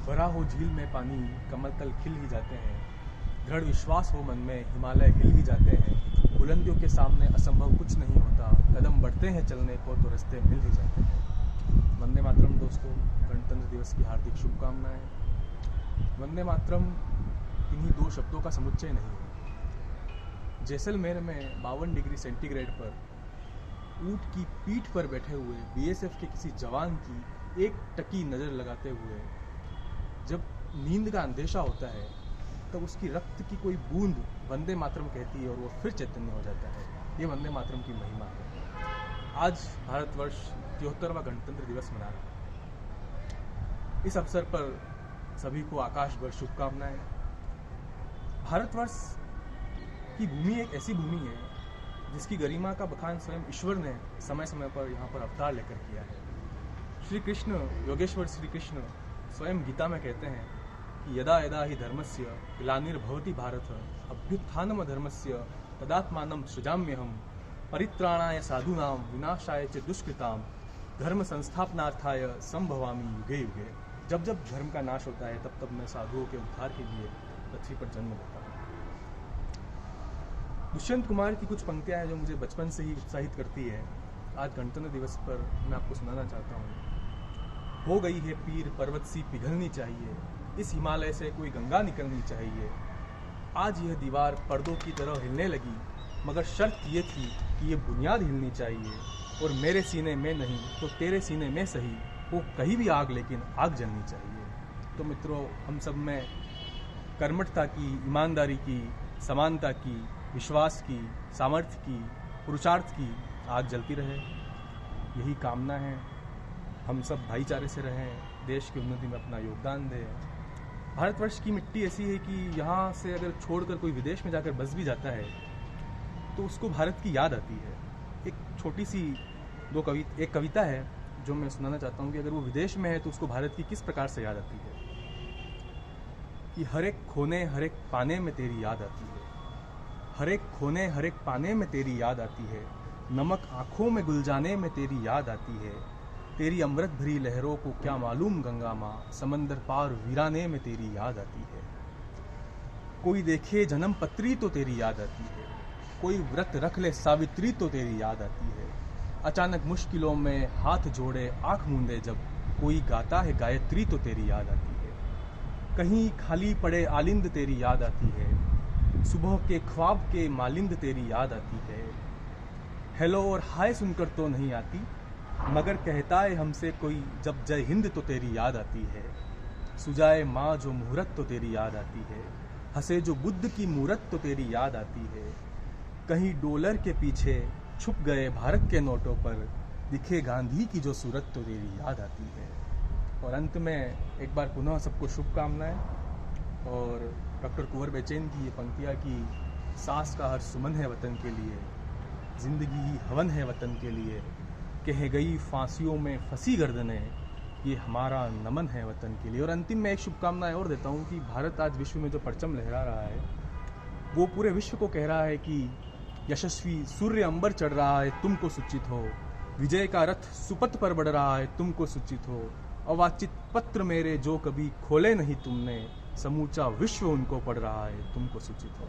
भरा हो झील में पानी, कमल तल खिल ही जाते हैं। दृढ़ विश्वास हो मन में, हिमालय हिल ही जाते हैं। बुलंदियों के सामने असंभव कुछ नहीं होता, कदम बढ़ते हैं चलने को तो रास्ते मिल ही जाते हैं। वंदे मातरम दोस्तों, गणतंत्र दिवस की हार्दिक शुभकामनाएं। वंदे मातरम इन्हीं दो शब्दों का समुच्चय नहीं है। जैसलमेर में 52 डिग्री सेंटीग्रेड पर ऊंट की पीठ पर बैठे हुए बीएसएफ के किसी जवान की एक टकी नज़र लगाते हुए जब नींद का अंदेशा होता है तब उसकी रक्त की कोई बूंद वंदे मातरम कहती है और वो फिर चैतन्य हो जाता है। ये वंदे मातरम की महिमा है। आज भारतवर्ष 73वां गणतंत्र दिवस मना रहा है। इस अवसर पर सभी को आकाश भर शुभकामनाएं। भारतवर्ष की भूमि एक ऐसी भूमि है जिसकी गरिमा का बखान स्वयं ईश्वर ने समय समय पर यहाँ पर अवतार लेकर किया है। श्री कृष्ण, योगेश्वर श्री कृष्ण स्वयं गीता में कहते हैं कि यदा यदा हि धर्मस्य ग्लानिर्भवति भारत अभ्युत्थानम धर्मस्य तदात्मानं सृजाम्यहम् परित्राणाय साधूनां विनाशाय च दुष्कृताम धर्म संस्थापनार्थाय संभवामि युगे युगे। जब जब धर्म का नाश होता है तब तब मैं साधुओं के उद्धार के लिए पृथ्वी पर जन्म लेता हूँ। दुष्यंत कुमार की कुछ पंक्तियां हैं जो मुझे बचपन से ही उत्साहित करती है। आज गणतंत्र दिवस पर मैं आपको सुनाना चाहता हूँ। हो गई है पीर पर्वत सी पिघलनी चाहिए, इस हिमालय से कोई गंगा निकलनी चाहिए। आज यह दीवार पर्दों की तरह हिलने लगी, मगर शर्त ये थी कि ये बुनियाद हिलनी चाहिए और मेरे सीने में नहीं तो तेरे सीने में सही वो कहीं भी आग, लेकिन आग जलनी चाहिए। तो मित्रों, हम सब में कर्मठता की, ईमानदारी की, समानता की, विश्वास की, सामर्थ्य की, पुरुषार्थ की आग जलती रहे, यही कामना है। हम सब भाईचारे से रहें, देश की उन्नति में अपना योगदान दें। भारतवर्ष की मिट्टी ऐसी है कि यहाँ से अगर छोड़कर कोई विदेश में जाकर बस भी जाता है तो उसको भारत की याद आती है। एक छोटी सी एक कविता है जो मैं सुनाना चाहता हूँ कि अगर वो विदेश में है तो उसको भारत की किस प्रकार से याद आती है। कि हर एक खोने हर एक पाने में तेरी याद आती है, हर एक खोने हर एक पाने में तेरी याद आती है, नमक आँखों में गुल जाने में तेरी याद आती है। तेरी अमृत भरी लहरों को क्या मालूम गंगा माँ, समंदर पार वीराने में तेरी याद आती है। कोई देखे जन्म पत्री तो तेरी याद आती है, कोई व्रत रख ले सावित्री तो तेरी याद आती है। अचानक मुश्किलों में हाथ जोड़े आँख मूंदे जब कोई गाता है गायत्री तो तेरी याद आती है। कहीं खाली पड़े आलिंद तेरी याद आती है, सुबह के ख्वाब के मालिंद तेरी याद आती है। हेलो और हाय सुनकर तो नहीं आती, मगर कहता है हमसे कोई जब जय हिंद तो तेरी याद आती है। सुजाए माँ जो मुहूर्त तो तेरी याद आती है, हंसे जो बुद्ध की मूरत तो तेरी याद आती है। कहीं डॉलर के पीछे छुप गए भारत के नोटों पर दिखे गांधी की जो सूरत तो तेरी याद आती है। और अंत में एक बार पुनः सबको शुभकामनाएं। और डॉक्टर कुंवर बेचैन की ये पंक्तियाँ कि सांस का हर सुमन है वतन के लिए, जिंदगी ही हवन है वतन के लिए, कह गई फांसियों में फंसी गर्दनें, ये हमारा नमन है वतन के लिए। और अंतिम में एक शुभकामनाएं और देता हूँ कि भारत आज विश्व में जो परचम लहरा रहा है वो पूरे विश्व को कह रहा है कि यशस्वी सूर्य अंबर चढ़ रहा है, तुमको सूचित हो। विजय का रथ सुपथ पर बढ़ रहा है, तुमको सूचित हो। अवाचित पत्र मेरे जो कभी खोले नहीं तुमने, समूचा विश्व उनको पढ़ रहा है, तुमको सूचित हो।